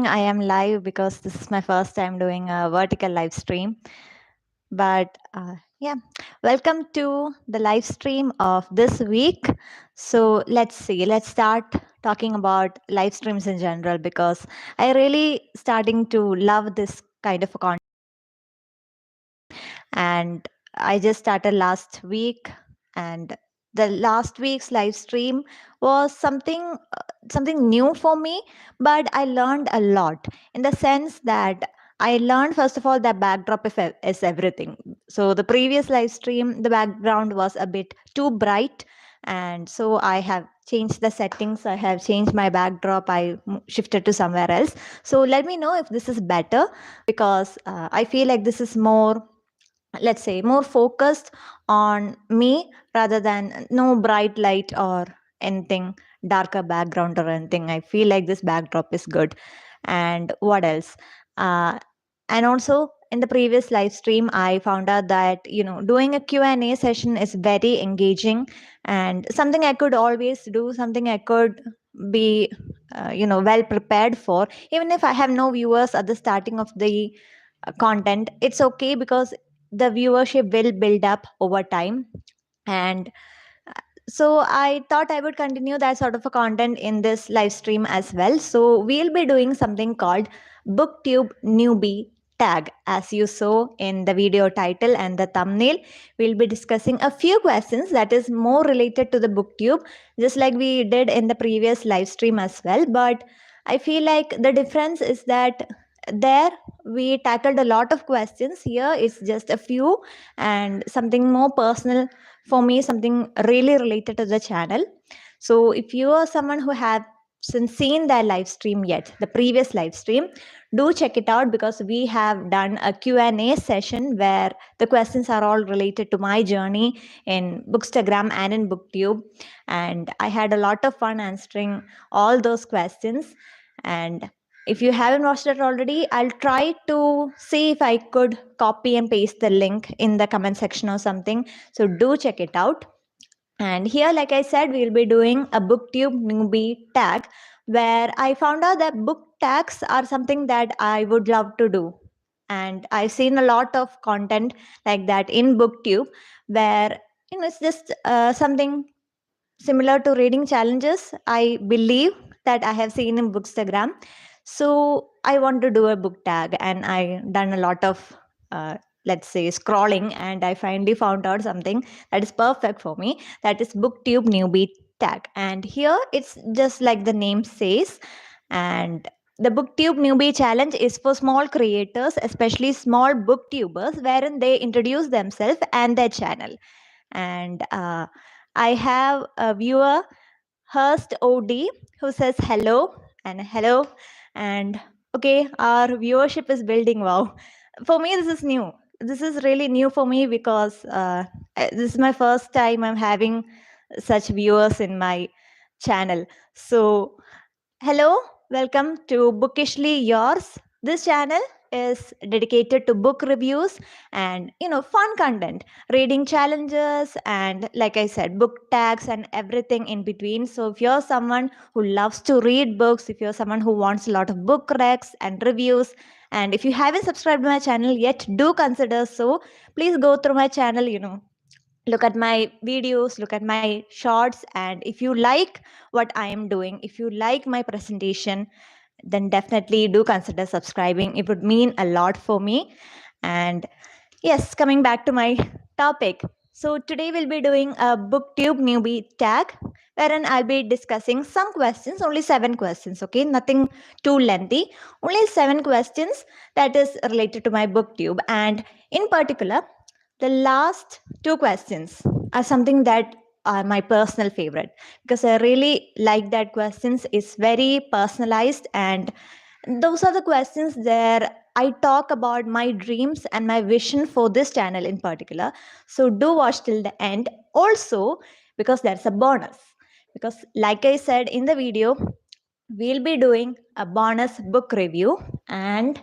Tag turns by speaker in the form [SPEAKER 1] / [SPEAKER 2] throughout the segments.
[SPEAKER 1] I am live because this is my first time doing a vertical live stream. But yeah, welcome to the live stream of this week. So let's see, let's start talking about live streams in general because I really starting to love this kind of a content. And I just started last week, and the last week's live stream was something new for me, but I learned a lot in the sense that I learned first of all that backdrop is everything. So the previous live stream, the background was a bit too bright, and so I have changed the settings. I have changed my backdrop. I shifted to somewhere else. So let me know if this is better because I feel like this is more, let's say, more focused on me rather than no bright light or anything darker background or anything. I feel like this backdrop is good. And what else? uh, and also in the previous live stream I found out that doing a Q&A session is very engaging and something I could always do, something I could be well prepared for. Even if I have no viewers at the starting of the content, it's okay because the viewership will build up over time. And so I thought I would continue that sort of a content in this live stream as well. So we'll be doing something called Booktube Newbie tag. As you saw in the video title and the thumbnail, we'll be discussing a few questions that is more related to the Booktube, just like we did in the previous live stream as well. But I feel like the difference is that there we tackled a lot of questions. Here it's just a few and something more personal for me, something really related to the channel. So if you are someone who hasn't seen that live stream yet, the previous live stream, do check it out because we have done a Q&A session where the questions are all related to my journey in Bookstagram and in Booktube. And I had a lot of fun answering all those questions. And if you haven't watched it already, I'll try to see if I could copy and paste the link in the comment section or something. So do check it out. And here, like I said, we'll be doing a Booktube newbie tag where I found out that book tags are something that I would love to do. And I've seen a lot of content like that in Booktube where it's just something similar to reading challenges, I believe, that I have seen in Bookstagram. So I want to do a book tag, and I done a lot of let's say scrolling, and I finally found out something that is perfect for me. That is Booktube newbie tag, and here it's just like the name says. And the Booktube newbie challenge is for small creators, especially small booktubers, wherein they introduce themselves and their channel. And I have a viewer, Hurst OD, who says hello and hello. And okay, our viewership is building. Wow. For me, this is new. This is really new for me because this is my first time I'm having such viewers in my channel. So, hello, welcome to Bookishly Yours. This channel is dedicated to book reviews and fun content, reading challenges, and like I said, book tags and everything in between. So if you're someone who loves to read books, if you're someone who wants a lot of book recs and reviews, and if you haven't subscribed to my channel yet, do consider so. Please go through my channel, look at my videos, look at my shorts, and if you like what I am doing, if you like my presentation, then definitely do consider subscribing. It would mean a lot for me. And yes, coming back to my topic. So today we'll be doing a Booktube newbie tag wherein I'll be discussing some questions, only 7 questions, okay? Nothing too lengthy, only 7 questions that is related to my Booktube. And in particular, the last 2 questions are something that are my personal favorite because I really like that questions. It's very personalized, and those are the questions where I talk about my dreams and my vision for this channel in particular. So do watch till the end. Also, because there's a bonus. Because like I said in the video, we'll be doing a bonus book review, and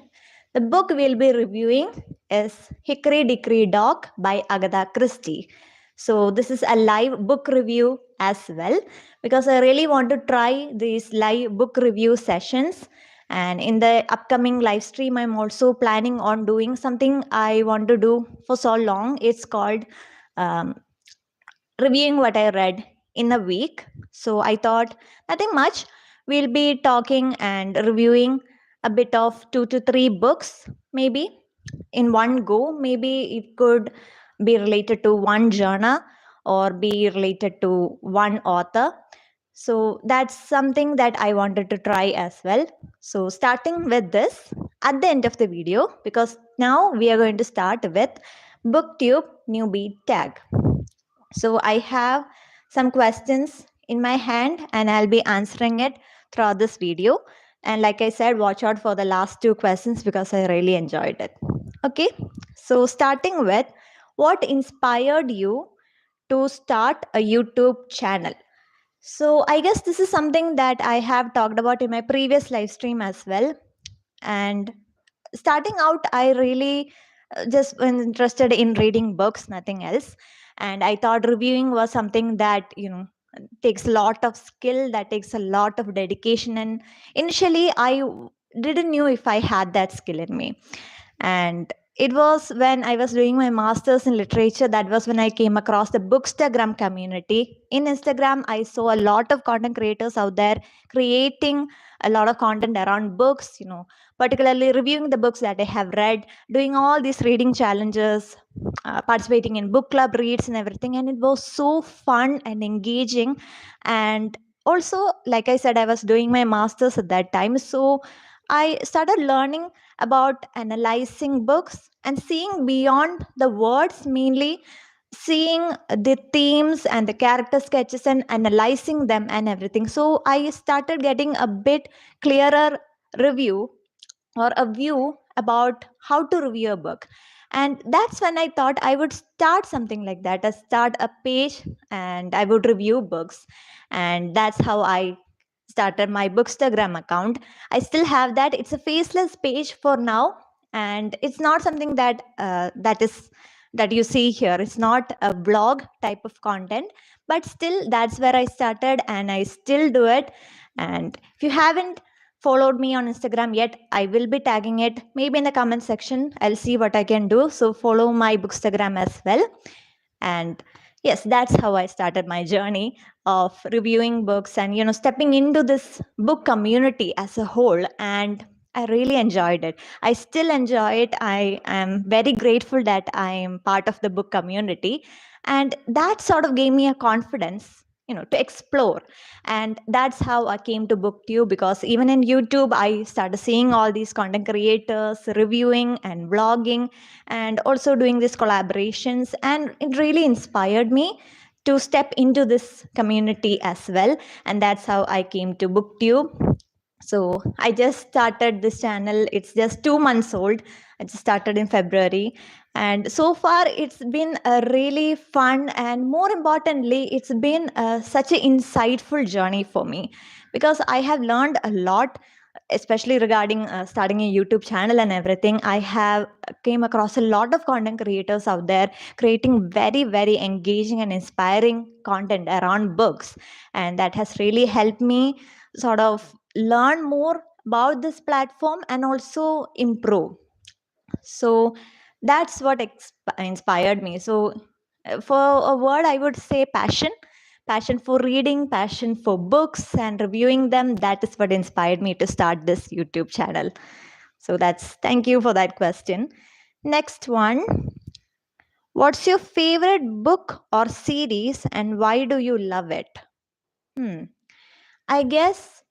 [SPEAKER 1] the book we'll be reviewing is Hickory Dickory Dock by Agatha Christie. So this is a live book review as well because I really want to try these live book review sessions. And in the upcoming live stream, I'm also planning on doing something I want to do for so long. It's called um, reviewing what I read in a week. So I thought nothing much. We'll be talking and reviewing a bit of 2 to 3 books, maybe in one go. Maybe it could be related to one genre or be related to one author. So that's something that I wanted to try as well. So starting with this at the end of the video, because now we are going to start with Booktube Newbie tag. So I have some questions in my hand and I'll be answering it throughout this video. And like I said, watch out for the last 2 questions because I really enjoyed it. Okay, so starting with, what inspired you to start a YouTube channel? So I guess this is something that I have talked about in my previous live stream as well. And starting out, I really just was interested in reading books, nothing else. And I thought reviewing was something that, takes a lot of skill, that takes a lot of dedication. And initially, didn't know if I had that skill in me. And it was when I was doing my master's in literature, that was when I came across the Bookstagram community. In Instagram, I saw a lot of content creators out there creating a lot of content around books, particularly reviewing the books that I have read, doing all these reading challenges, participating in book club reads and everything. And it was so fun and engaging. And also, like I said, I was doing my master's at that time. So I started learning about analyzing books and seeing beyond the words, mainly seeing the themes and the character sketches and analyzing them and everything. So I started getting a bit clearer review or a view about how to review a book. And that's when I thought I would start something like that, start a page and I would review books. And that's how I started my Bookstagram account. I still have that. It's a faceless page for now, and it's not something that you see here. It's not a blog type of content, but still that's where I started and I still do it. And if you haven't followed me on Instagram yet, I will be tagging it maybe in the comment section. I'll see what I can do. So follow my Bookstagram as well. And yes, that's how I started my journey of reviewing books and stepping into this book community as a whole. And I really enjoyed it. I still enjoy it. I am very grateful that I am part of the book community, and that sort of gave me a confidence to explore. And that's how I came to Booktube, because even in YouTube I started seeing all these content creators reviewing and blogging and also doing these collaborations, and it really inspired me to step into this community as well. And that's how I came to Booktube. So I just started this channel. It's just 2 months old. I just started in February. And so far, it's been a really fun, and more importantly, it's been such an insightful journey for me, because I have learned a lot, especially regarding starting a YouTube channel and everything. I have came across a lot of content creators out there creating very, very engaging and inspiring content around books. And that has really helped me sort of learn more about this platform and also improve. So that's what inspired me. So for a word, I would say passion for reading, passion for books and reviewing them. That is what inspired me to start this YouTube channel. So thank you for that question. Next one. What's your favorite book or series and why do you love it? I guess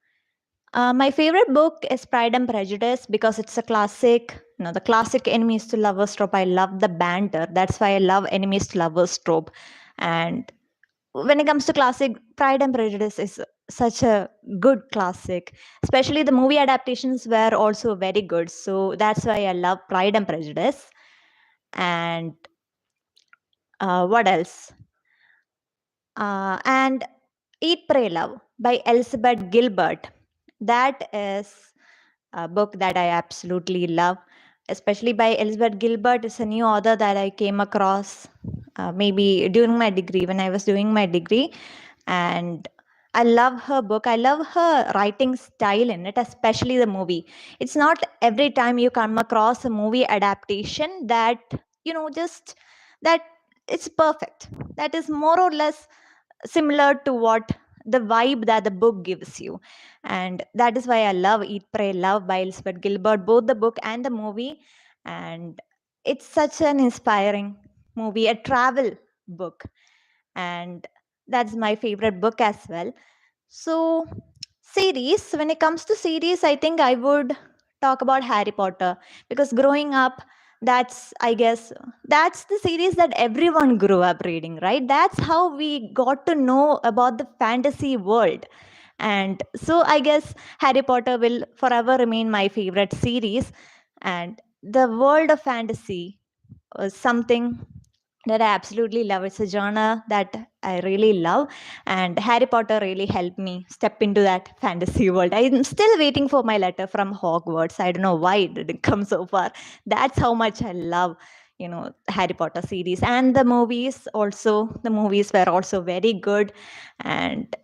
[SPEAKER 1] my favorite book is Pride and Prejudice, because it's a classic, the classic enemies to lovers trope. I love the banter. That's why I love enemies to lovers trope. And when it comes to classic, Pride and Prejudice is such a good classic. Especially the movie adaptations were also very good. So that's why I love Pride and Prejudice. And what else? And Eat, Pray, Love by Elizabeth Gilbert. That is a book that I absolutely love, especially by Elizabeth Gilbert. It's a new author that I came across maybe during my degree, when I was doing my degree. And I love her book. I love her writing style in it, especially the movie. It's not every time you come across a movie adaptation that, just that it's perfect. That is more or less similar to what the vibe that the book gives you. And that is why I love Eat, Pray, Love by Elizabeth Gilbert, both the book and the movie. And it's such an inspiring movie, a travel book. And that's my favorite book as well. So, series, when it comes to series, I think I would talk about Harry Potter because growing up, I guess, that's the series that everyone grew up reading, right? That's how we got to know about the fantasy world. And so I guess Harry Potter will forever remain my favorite series. And the world of fantasy was something that I absolutely love. It's a genre that I really love, and Harry Potter really helped me step into that fantasy world. I'm still waiting for my letter from Hogwarts. I don't know why it didn't come so far. That's how much I love, Harry Potter series and the movies. Also, the movies were also very good, and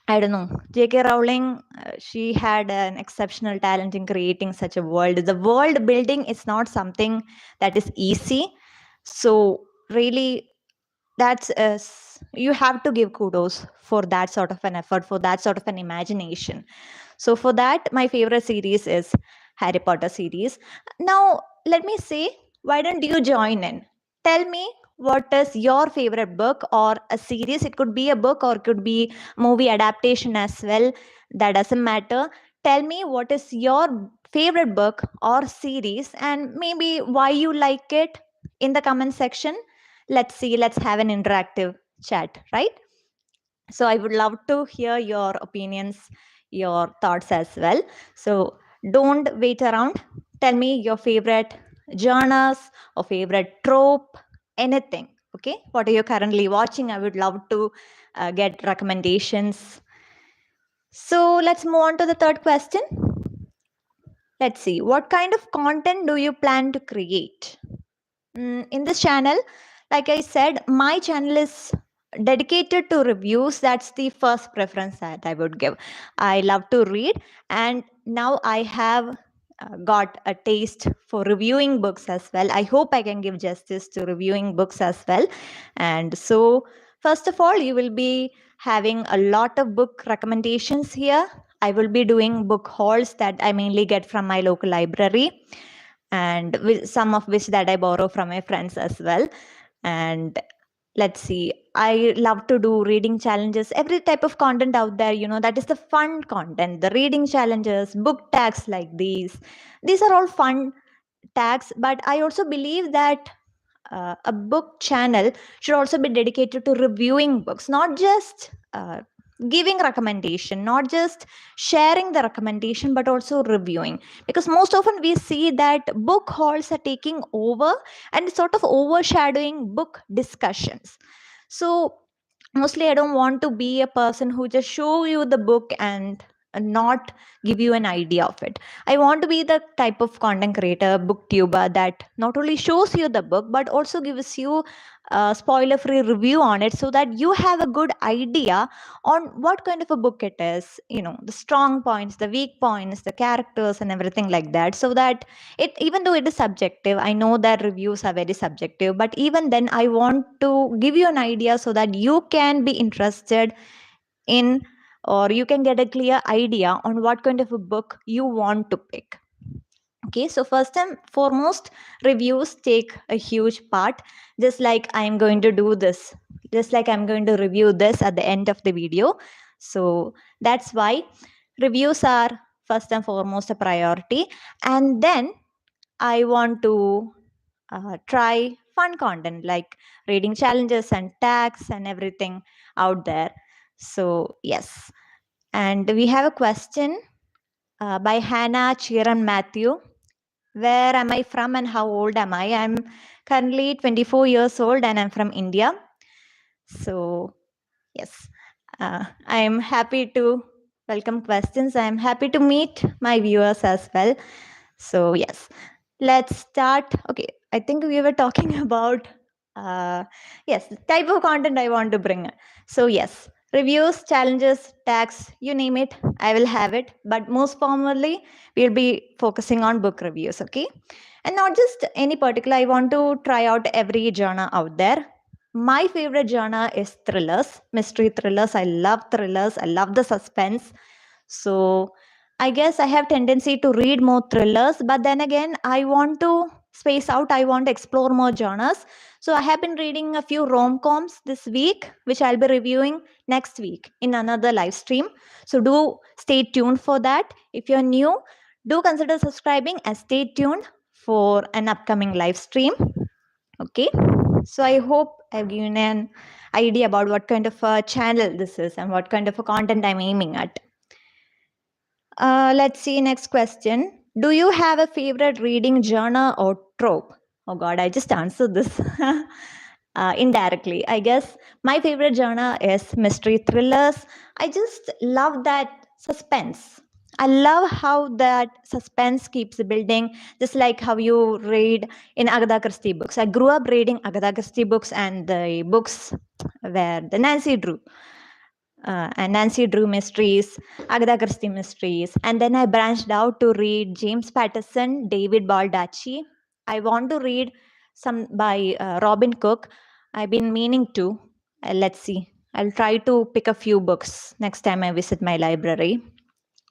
[SPEAKER 1] I don't know. J.K. Rowling, she had an exceptional talent in creating such a world. The world building is not something that is easy. So, really, you have to give kudos for that sort of an effort, for that sort of an imagination. So, for that, my favorite series is Harry Potter series. Now, let me say, why don't you join in? Tell me what is your favorite book or a series. It could be a book or it could be movie adaptation as well. That doesn't matter. Tell me what is your favorite book or series and maybe why you like it in the comment section. Let's see, let's have an interactive chat, right? So I would love to hear your opinions, your thoughts as well. So don't wait around. Tell me your favorite genres or favorite trope, anything. Okay, what are you currently watching? I would love to get recommendations. So let's move on to the third question. Let's see, what kind of content do you plan to create? In this channel, like I said, my channel is dedicated to reviews. That's the first preference that I would give. I love to read, and now I have got a taste for reviewing books as well. I hope I can give justice to reviewing books as well. And so, first of all, you will be having a lot of book recommendations here. I will be doing book hauls that I mainly get from my local library, and with some of which that I borrow from my friends as well. And let's see, I love to do reading challenges, every type of content out there, that is the fun content, the reading challenges, book tags like these are all fun tags. But I also believe that a book channel should also be dedicated to reviewing books, not just giving recommendation, not just sharing the recommendation, but also reviewing. Because most often we see that book hauls are taking over and sort of overshadowing book discussions. So mostly I don't want to be a person who just show you the book and not give you an idea of it. I want to be the type of content creator, booktuber, that not only shows you the book but also gives you a spoiler free review on it so that you have a good idea on what kind of a book it is, the strong points, the weak points, the characters and everything like that. So that it, even though it is subjective, I know that reviews are very subjective, but even then I want to give you an idea so that you can be interested in, or you can get a clear idea on what kind of a book you want to pick. Okay, so first and foremost, reviews take a huge part, just like I'm going to do this, just like I'm going to review this at the end of the video. So that's why reviews are first and foremost a priority. And then I want to try fun content like reading challenges and tags and everything out there. So, yes. And we have a question by Hannah, Chiran Matthew. Where am I from and how old am I? I'm currently 24 years old and I'm from India. So, yes, I am happy to welcome questions. I'm happy to meet my viewers as well. So, yes, let's start. Okay, I think we were talking about, yes, type of content I want to bring. So, yes, Reviews, challenges, tags, you name it, I will have it. But most formally, we'll be focusing on book reviews, okay? And not just any particular, I want to try out every genre out there. My favorite genre is thrillers, mystery thrillers. I love thrillers. I love the suspense. So I guess I have tendency to read more thrillers, but then again, I want to space out. I want to explore more genres. So I have been reading a few rom-coms this week, which I'll be reviewing next week in another live stream. So do stay tuned for that. If you're new, do consider subscribing and stay tuned for an upcoming live stream. Okay. So I hope I've given an idea about what kind of a channel this is and what kind of a content I'm aiming at. Let's see, next question. Do you have a favorite reading genre or trope? Oh God, I just answered this indirectly. I guess my favorite genre is mystery thrillers. I just love that suspense. I love how that suspense keeps building, just like how you read in Agatha Christie books. I grew up reading Agatha Christie books and the books where the Nancy Drew mysteries, Agatha Christie mysteries, and then I branched out to read James Patterson, David Baldacci. I want to read some by Robin Cook. I've been meaning to. Let's see. I'll try to pick a few books next time I visit my library.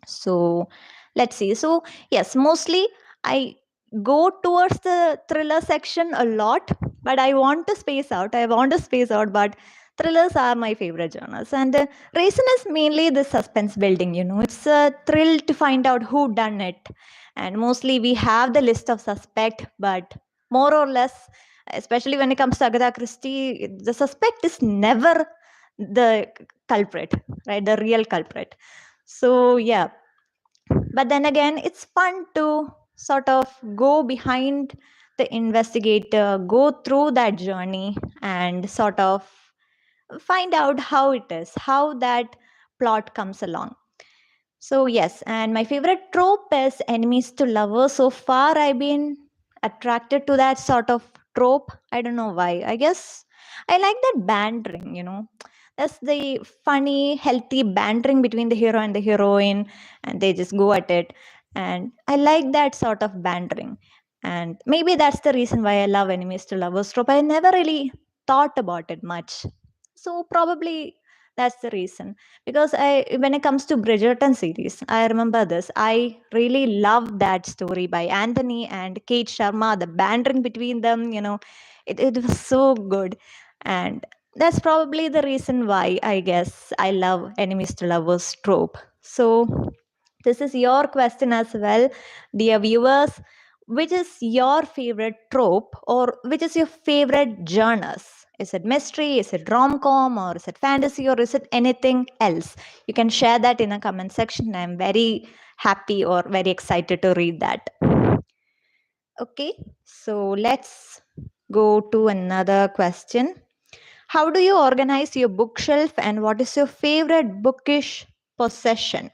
[SPEAKER 1] So let's see. So yes, mostly I go towards the thriller section a lot, but I want to space out. But thrillers are my favorite genres. And the reason is mainly the suspense building, It's a thrill to find out who done it. And mostly we have the list of suspect, but more or less, especially when it comes to Agatha Christie, the suspect is never the culprit, right? The real culprit. So yeah, but then again, it's fun to sort of go behind the investigator, go through that journey, and sort of find out how it is, how that plot comes along. So, yes, and my favorite trope is enemies to lovers. So far, I've been attracted to that sort of trope. I don't know why. I guess I like that bantering. That's the funny, healthy bantering between the hero and the heroine, and they just go at it. And I like that sort of bantering. And maybe that's the reason why I love enemies to lovers trope. I never really thought about it much. So, probably that's the reason, because when it comes to Bridgerton series, I remember this. I really loved that story by Anthony and Kate Sharma. The bantering between them, it was so good, and that's probably the reason why I guess I love enemies to lovers trope. So this is your question as well, dear viewers. Which is your favorite trope, or which is your favorite genres? Is it mystery? Is it rom-com? Or is it fantasy? Or is it anything else? You can share that in the comment section. I'm very happy or very excited to read that. Okay, so let's go to another question. How do you organize your bookshelf, and what is your favorite bookish possession?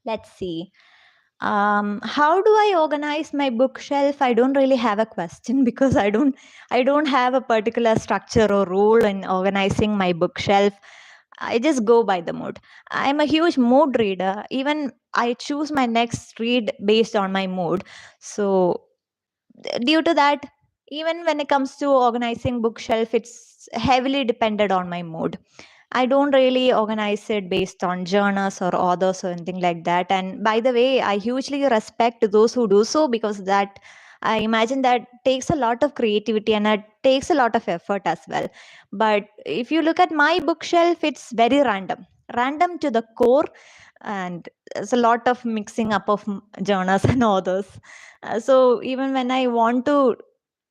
[SPEAKER 1] Let's see. How do I organize my bookshelf? I don't really have a question because I don't have a particular structure or rule in organizing my bookshelf. I just go by the mood. I'm a huge mood reader. Even I choose my next read based on my mood. So due to that, even when it comes to organizing bookshelf, it's heavily dependent on my mood. I don't really organize it based on genres or authors or anything like that. And by the way, I hugely respect those who do so, because that, I imagine, that takes a lot of creativity and it takes a lot of effort as well. But if you look at my bookshelf, it's very random to the core, and there's a lot of mixing up of genres and authors. So even when I want to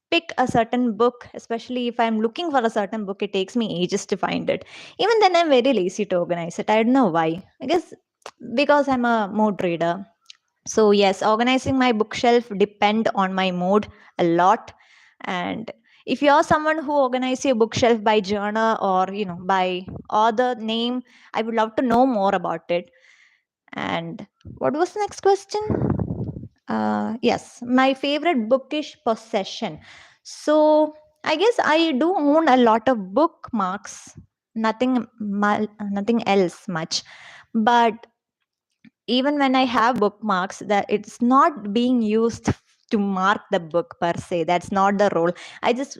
[SPEAKER 1] pick a certain book, especially if I'm looking for a certain book, it takes me ages to find it. Even then, I'm very lazy to organize it. I don't know why. I guess because I'm a mood reader. So yes, organizing my bookshelf depend on my mood a lot. And if you're someone who organizes your bookshelf by genre or by author name, I would love to know more about it. And what was the next question? Yes, my favorite bookish possession. So I guess I do own a lot of bookmarks nothing else much. But even when I have bookmarks, that it's not being used to mark the book per se. That's not the role. I just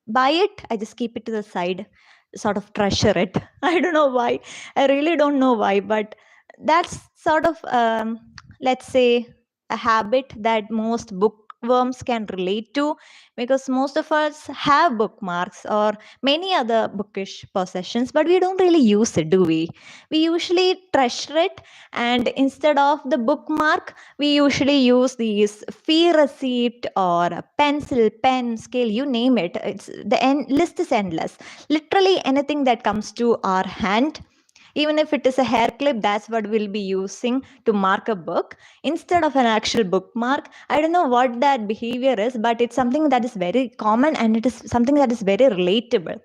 [SPEAKER 1] buy it, I just keep it to the side, sort of treasure it. I don't know why. I really don't know why, but that's sort of, let's say, a habit that most bookworms can relate to, because most of us have bookmarks or many other bookish possessions, but we don't really use it, do we? We usually treasure it, and instead of the bookmark, we usually use these fee receipt or a pencil, pen, scale, you name it. It's the list is endless. Literally anything that comes to our hand, even if it is a hair clip, that's what we'll be using to mark a book instead of an actual bookmark. I don't know what that behavior is, but it's something that is very common, and it is something that is very relatable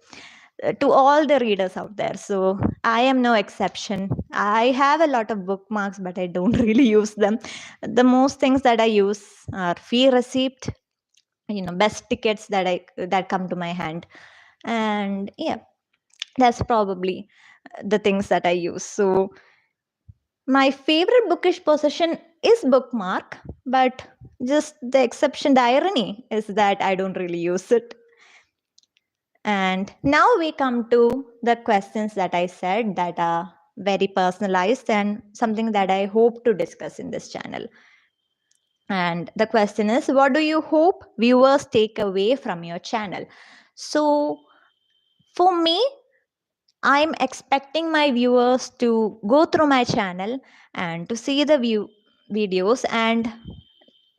[SPEAKER 1] to all the readers out there. So I am no exception. I have a lot of bookmarks, but I don't really use them. The most things that I use are fee receipt, best tickets that come to my hand, and yeah, that's probably the things that I use. So my favorite bookish possession is bookmark, but just the exception, the irony is that I don't really use it. And now we come to the questions that I said that are very personalized and something that I hope to discuss in this channel. And the question is, what do you hope viewers take away from your channel? So for me, I'm expecting my viewers to go through my channel and to see the videos, and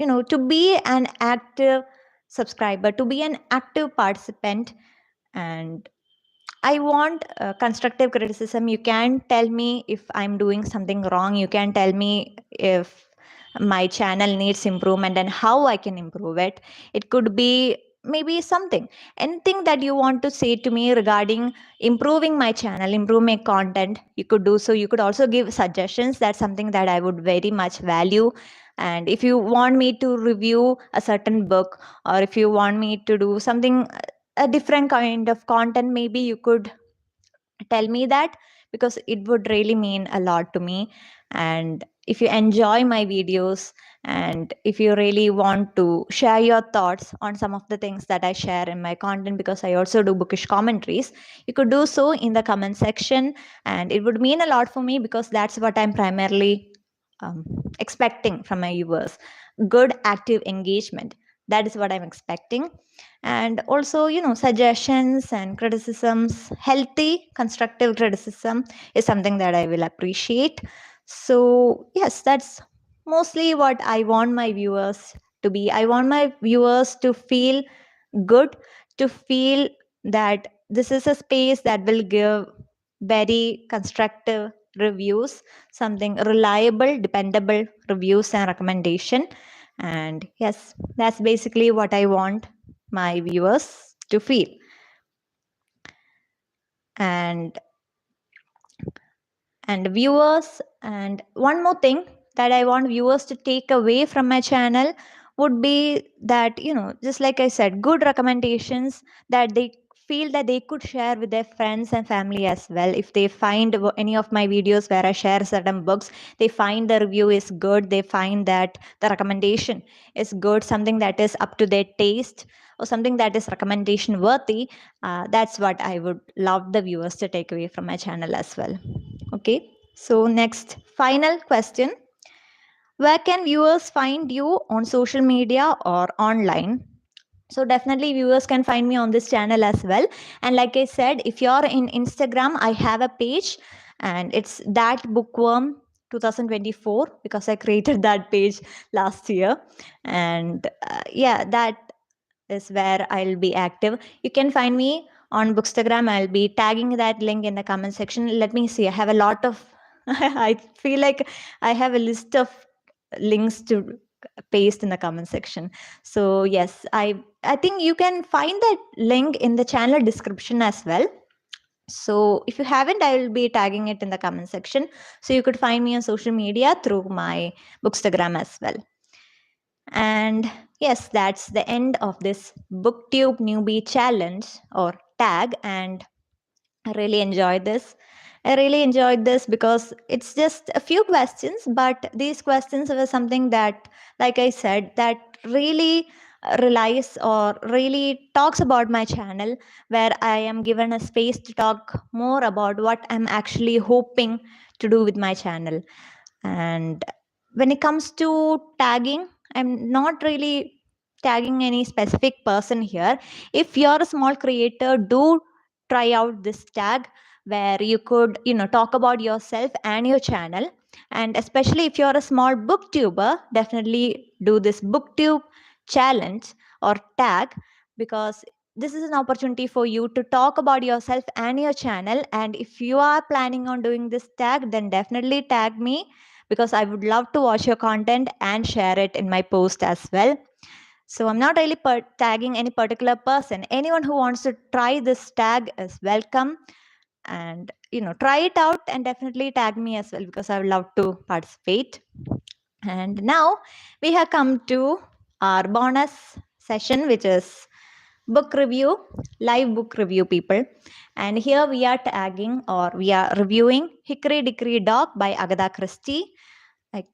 [SPEAKER 1] to be an active subscriber, to be an active participant. And I want constructive criticism. You can tell me if I'm doing something wrong. You can tell me if my channel needs improvement and how I can improve it. It could be maybe anything that you want to say to me regarding improving my channel, improve my content, you could do so. You could also give suggestions. That's something that I would very much value. And if you want me to review a certain book, or if you want me to do something, a different kind of content, maybe you could tell me that, because it would really mean a lot to me. And if you enjoy my videos, and if you really want to share your thoughts on some of the things that I share in my content, because I also do bookish commentaries, you could do so in the comment section, and it would mean a lot for me, because that's what I'm primarily expecting from my viewers. Good active engagement, that is what I'm expecting. And also, suggestions and criticisms, healthy constructive criticism is something that I will appreciate. So yes, that's mostly what I want my viewers to be. I want my viewers to feel good, to feel that this is a space that will give very constructive reviews, something reliable, dependable reviews and recommendation. And yes, that's basically what I want my viewers to feel. And viewers, and one more thing that I want viewers to take away from my channel would be that, just like I said, good recommendations that they feel that they could share with their friends and family as well. If they find any of my videos where I share certain books, they find the review is good, they find that the recommendation is good, something that is up to their taste, or something that is recommendation worthy, that's what I would love the viewers to take away from my channel as well. Okay, so next, final question. Where can viewers find you on social media or online? So definitely viewers can find me on this channel as well. And like I said, if you're in Instagram, I have a page, and it's that bookworm 2024, because I created that page last year. And yeah, that is where I'll be active. You can find me on Bookstagram. I'll be tagging that link in the comment section. Let me see. I have a lot of, I feel like I have a list of links to paste in the comment section. So yes, I think you can find that link in the channel description as well. So if you haven't, I will be tagging it in the comment section. So you could find me on social media through my Bookstagram as well. And yes, that's the end of this Booktube Newbie challenge or tag. And I really enjoyed this. I really enjoyed this because it's just a few questions, but these questions were something that, like I said, that really relies or really talks about my channel, where I am given a space to talk more about what I'm actually hoping to do with my channel. And when it comes to tagging, I'm not really tagging any specific person here. If you're a small creator, do try out this tag where you could, talk about yourself and your channel. And especially if you're a small booktuber, definitely do this booktube challenge or tag, because this is an opportunity for you to talk about yourself and your channel. And if you are planning on doing this tag, then definitely tag me, because I would love to watch your content and share it in my post as well. So I'm not really tagging any particular person. Anyone who wants to try this tag is welcome. And, try it out and definitely tag me as well, because I would love to participate. And now we have come to our bonus session, which is book review, live book review, people. And here we are tagging, or we are reviewing Hickory Dickory Dock by Agatha Christie. I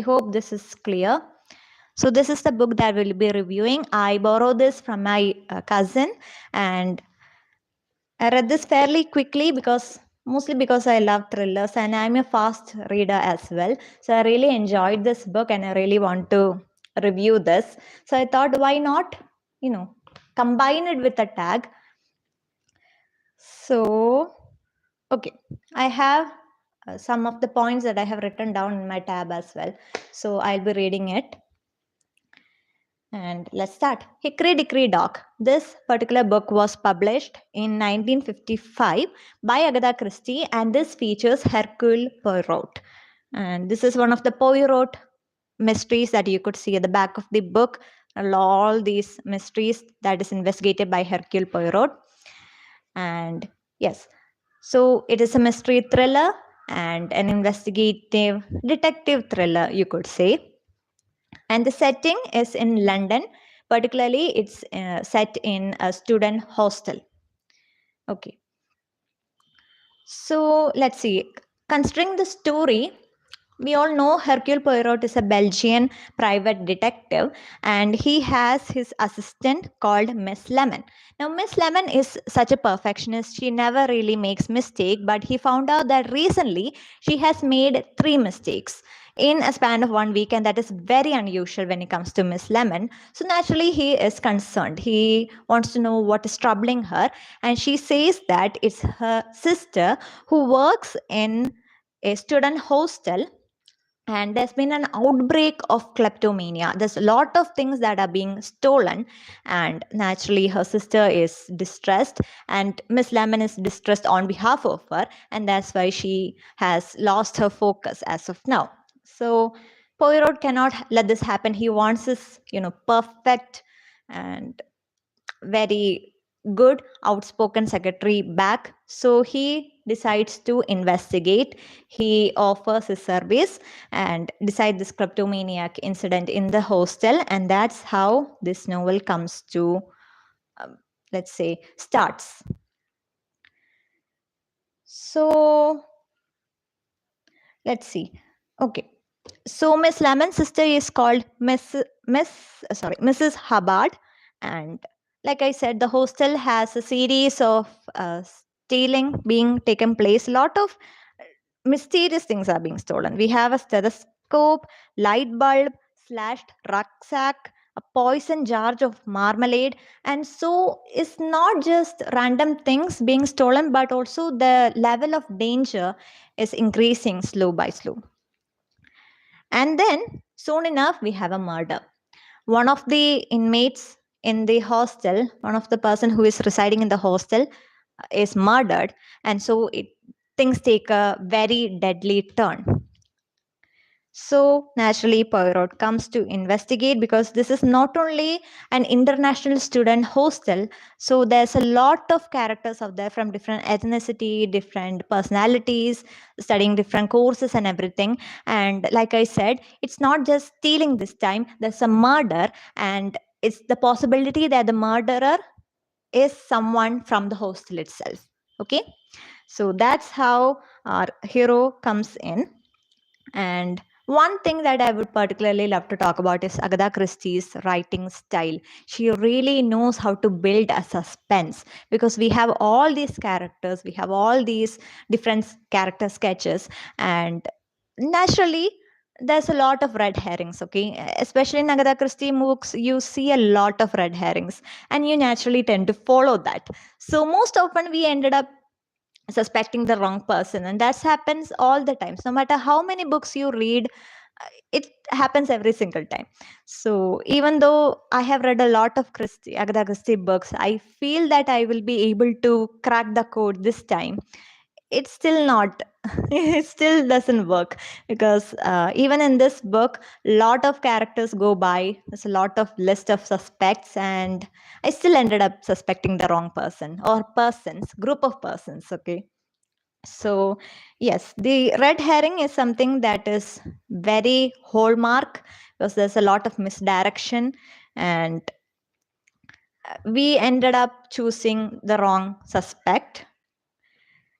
[SPEAKER 1] hope this is clear. So this is the book that we'll be reviewing. I borrowed this from my cousin, and I read this fairly quickly mostly because I love thrillers and I'm a fast reader as well. So I really enjoyed this book and I really want to review this. So I thought, why not, combine it with a tag. So, okay, I have some of the points that I have written down in my tab as well. So I'll be reading it. And let's start. Hickory Dickory Dock. This particular book was published in 1955 by Agatha Christie, and this features Hercule Poirot. And this is one of the Poirot mysteries that you could see at the back of the book. All these mysteries that is investigated by Hercule Poirot. And yes, so it is a mystery thriller and an investigative detective thriller, you could say. And the setting is in London. Particularly, it's set in a student hostel. Okay. So let's see. Considering the story, we all know Hercule Poirot is a Belgian private detective, and he has his assistant called Miss Lemon. Now, Miss Lemon is such a perfectionist. She never really makes mistake, but he found out that recently she has made 3 mistakes in a span of 1 week, and that is very unusual when it comes to Miss Lemon. So naturally, he is concerned. He wants to know what is troubling her, and she says that it's her sister who works in a student hostel, and there's been an outbreak of kleptomania. There's a lot of things that are being stolen, and naturally her sister is distressed, and Miss Lemon is distressed on behalf of her, and that's why she has lost her focus as of now. So Poirot cannot let this happen. He wants his perfect and very good outspoken secretary back. So he decides to investigate. He offers his service and decide this kleptomaniac incident in the hostel, and that's how this novel comes to let's say starts. So let's see. Okay, so Miss Lemon's sister is called Mrs. Hubbard, and like I said, the hostel has a series of stealing being taken place. A lot of mysterious things are being stolen. We have a stethoscope, light bulb, slashed rucksack, a poison jar of marmalade. And so it's not just random things being stolen, but also the level of danger is increasing slow by slow. And then soon enough, we have a murder. One of the inmates in the hostel, one of the person who is residing in the hostel is murdered. And so things take a very deadly turn. So naturally, Poirot comes to investigate, because this is not only an international student hostel. So there's a lot of characters out there from different ethnicity, different personalities, studying different courses and everything. And like I said, it's not just stealing this time. There's a murder, and it's the possibility that the murderer is someone from the hostel itself. Okay, so that's how our hero comes in. And one thing that I would particularly love to talk about is Agatha Christie's writing style. She really knows how to build a suspense, because we have all these characters, we have all these different character sketches, and naturally there's a lot of red herrings. Okay, especially in Agatha Christie books, you see a lot of red herrings, and you naturally tend to follow that. So most often we ended up suspecting the wrong person, and that happens all the time. No matter how many books you read, it happens every single time. So even though I have read a lot of Agatha Christie books, I feel that I will be able to crack the code this time. It's still not. It still doesn't work, because even in this book, lot of characters go by. There's a lot of list of suspects, and I still ended up suspecting the wrong person, or persons, group of persons. Okay, so yes, the red herring is something that is very hallmark, because there's a lot of misdirection, and we ended up choosing the wrong suspect.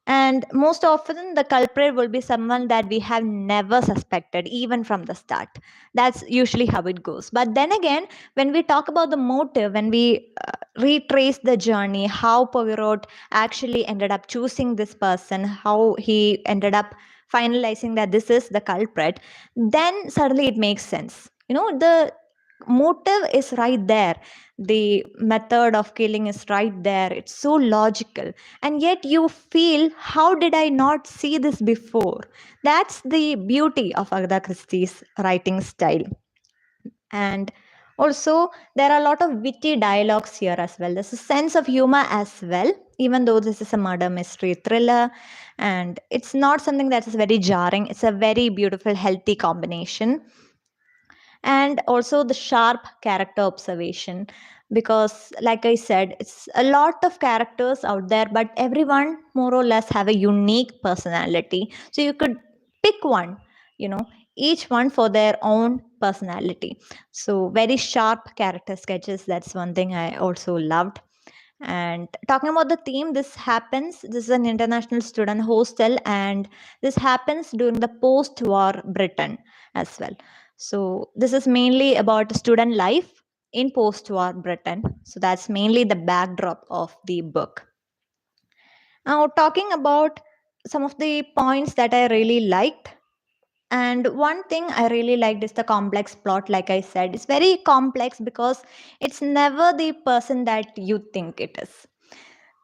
[SPEAKER 1] And most often, the culprit will be someone that we have never suspected, even from the start. That's usually how it goes. But then again, when we talk about the motive, when we retrace the journey, how Poirot actually ended up choosing this person, how he ended up finalizing that this is the culprit, then suddenly it makes sense. The motive is right there. The method of killing is right there. It's so logical, and yet you feel, how did I not see this before? That's the beauty of Agatha Christie's writing style. And also, there are a lot of witty dialogues here as well. There's a sense of humor as well, even though this is a murder mystery thriller, and it's not something that is very jarring. It's a very beautiful, healthy combination. And also the sharp character observation, because like I said, it's a lot of characters out there, but everyone more or less have a unique personality, so you could pick one, you know each one for their own personality. So very sharp character sketches, that's one thing I also loved. And talking about the theme, this is an international student hostel, and this happens during the post-war Britain as well. So this is mainly about student life in post-war Britain. So that's mainly the backdrop of the book. Now, talking about some of the points that I really liked, and one thing I really liked is the complex plot. Like I said, it's very complex because it's never the person that you think it is.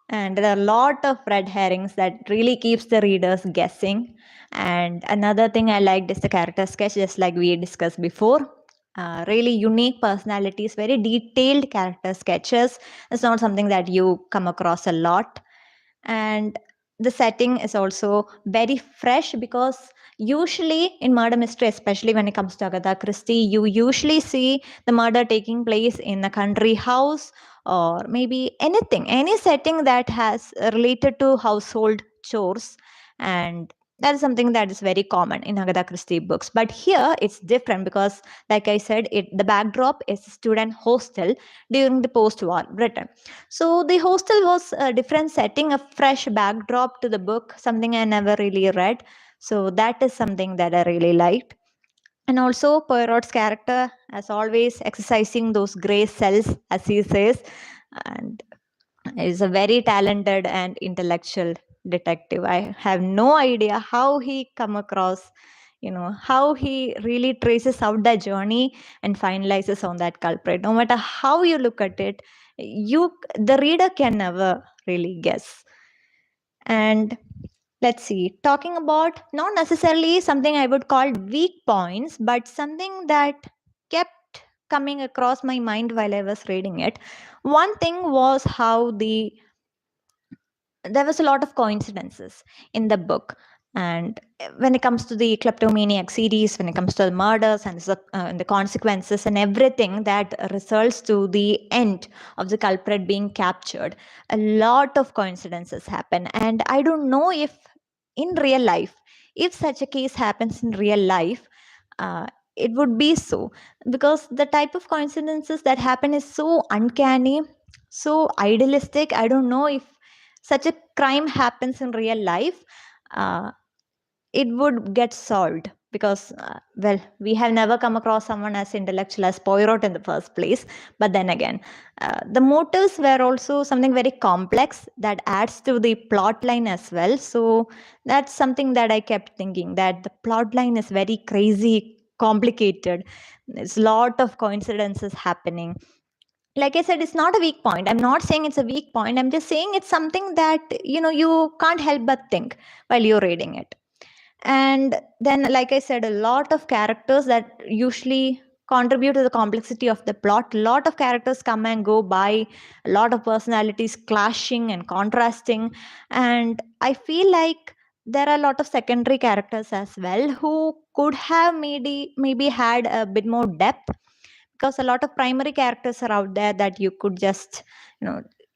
[SPEAKER 1] And there are a lot of red herrings that really keeps the readers guessing. And another thing I liked is the character sketch, just like we discussed before. Really unique personalities, very detailed character sketches. It's not something that you come across a lot. And the setting is also very fresh, because usually in murder mystery, especially when it comes to Agatha Christie, you usually see the murder taking place in a country house, or maybe any setting that has related to household chores. And that is something that is very common in Agatha Christie books. But here it's different, because like I said, the backdrop is a student hostel during the post-war Britain. So the hostel was a different setting, a fresh backdrop to the book, something I never really read. So that is something that I really liked. And also Poirot's character, as always, exercising those gray cells, as he says, and is a very talented and intellectual detective. I have no idea how he come across, how he really traces out the journey and finalizes on that culprit. No matter how you look at it, the reader can never really guess. And let's see, talking about not necessarily something I would call weak points, but something that kept coming across my mind while I was reading it. One thing was how there was a lot of coincidences in the book. And when it comes to the kleptomaniac series, when it comes to the murders and the consequences and everything that results to the end of the culprit being captured, a lot of coincidences happen. And I don't know if in real life, if such a case happens in real life, it would be so, because the type of coincidences that happen is so uncanny. so idealistic. I don't know if such a crime happens in real life, uh, it would get solved, because well, we have never come across someone as intellectual as Poirot in the first place. But then again, the motives were also something very complex that adds to the plot line as well. So that's something that I kept thinking, that the plot line is very crazy complicated. There's a lot of coincidences happening. Like I said, it's not a weak point. I'm not saying it's a weak point. I'm just saying it's something that, you can't help but think while you're reading it. And then, like I said, a lot of characters that usually contribute to the complexity of the plot. A lot of characters come and go by, a lot of personalities clashing and contrasting. And I feel like there are a lot of secondary characters as well who could have maybe had a bit more depth, because a lot of primary characters are out there that you could just,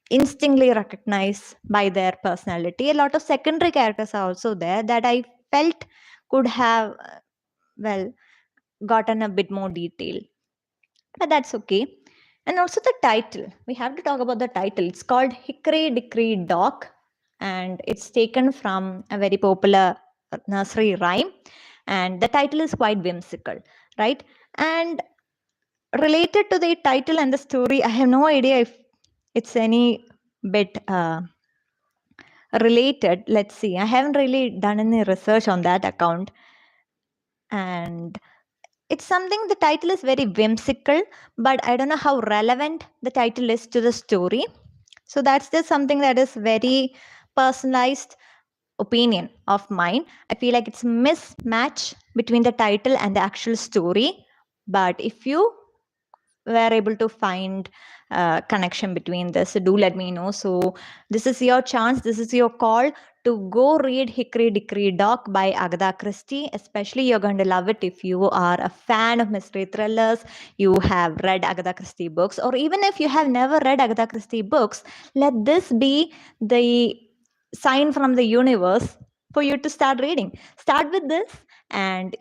[SPEAKER 1] instinctively recognize by their personality. A lot of secondary characters are also there that I felt could have, well, gotten a bit more detail. But that's okay. And also the title. We have to talk about the title. It's called Hickory Dickory Dock, and it's taken from a very popular nursery rhyme. And the title is quite whimsical, right? And related to the title and the story, I have no idea if it's any bit related. Let's see. I haven't really done any research on that account. And it's something, the title is very whimsical, but I don't know how relevant the title is to the story. So that's just something that is very personalized opinion of mine. I feel like it's a mismatch between the title and the actual story. But if you were able to find a connection between this, do let me know. So this is your chance, this is your call to go read Hickory Dickory Dock by Agatha Christie. Especially you're going to love it if you are a fan of mystery thrillers, you have read Agatha Christie books, or even if you have never read Agatha Christie books, let this be the sign from the universe for you to start reading. Start with this, and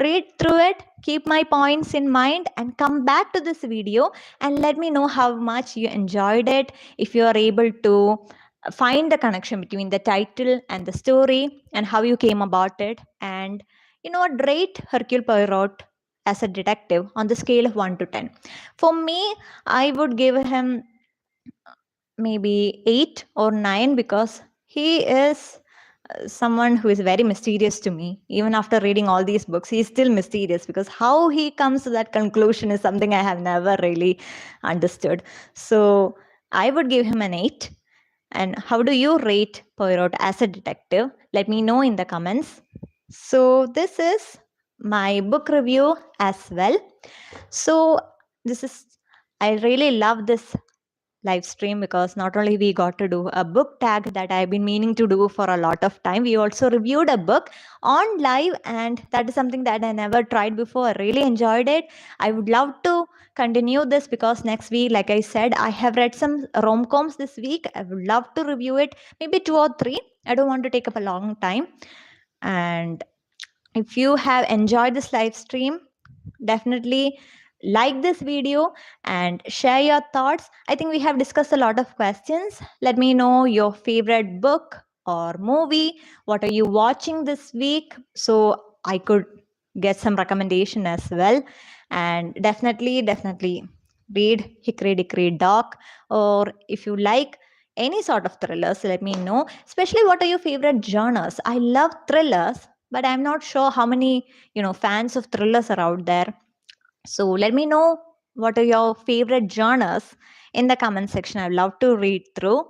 [SPEAKER 1] read through it, keep my points in mind, and come back to this video and let me know how much you enjoyed it. If you are able to find the connection between the title and the story and how you came about it, and rate Hercule Poirot as a detective on the scale of 1 to 10. For me, I would give him maybe 8 or 9, because he is someone who is very mysterious to me. Even after reading all these books, he's still mysterious, because how he comes to that conclusion is something I have never really understood. So I would give him an 8. And how do you rate Poirot as a detective? Let me know in the comments. So this is my book review as well. So I really love this live stream, because not only we got to do a book tag that I've been meaning to do for a lot of time, we also reviewed a book on live, and that is something that I never tried before. I really enjoyed it. I would love to continue this, because next week, like I said, I have read some rom-coms this week. I would love to review it, maybe 2 or 3. I don't want to take up a long time. And if you have enjoyed this live stream, definitely like this video and share your thoughts. I think we have discussed a lot of questions. Let me know your favorite book or movie. What are you watching this week, so I could get some recommendation as well. And definitely read Hickory Dickory Dock. Or if you like any sort of thrillers, let me know. Especially, what are your favorite genres? I love thrillers, but I'm not sure how many fans of thrillers are out there. So let me know what are your favorite genres in the comment section. I'd love to read through.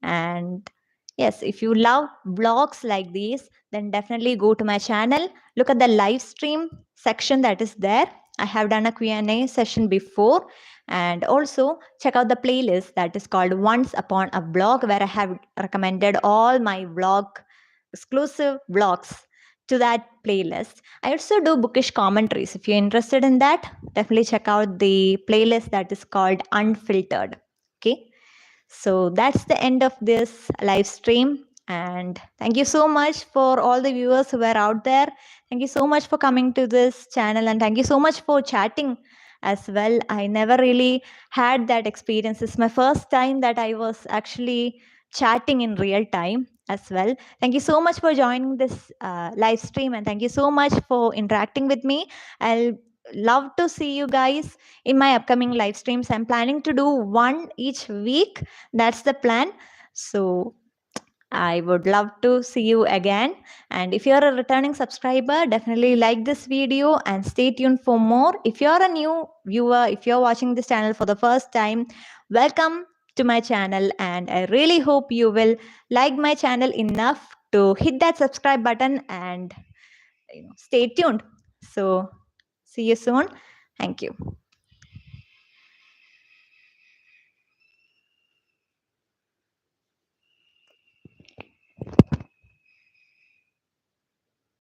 [SPEAKER 1] And yes, if you love vlogs like these, then definitely go to my channel. Look at the live stream section that is there. I have done a Q&A session before. And also check out the playlist that is called Once Upon a Blog, where I have recommended all my vlog exclusive vlogs to that playlist. I also do bookish commentaries. If you're interested in that, definitely check out the playlist that is called Unfiltered. Okay. So that's the end of this live stream. And thank you so much for all the viewers who were out there. Thank you so much for coming to this channel. And thank you so much for chatting as well. I never really had that experience. It's my first time that I was actually chatting in real time as well. Thank you so much for joining this live stream, and thank you so much for interacting with me. I'll love to see you guys in my upcoming live streams. I'm planning to do one each week. That's the plan. So I would love to see you again. And if you're a returning subscriber, definitely like this video and stay tuned for more. If you're a new viewer, if you're watching this channel for the first time, welcome to my channel. And I really hope you will like my channel enough to hit that subscribe button and stay tuned. So see you soon. Thank you.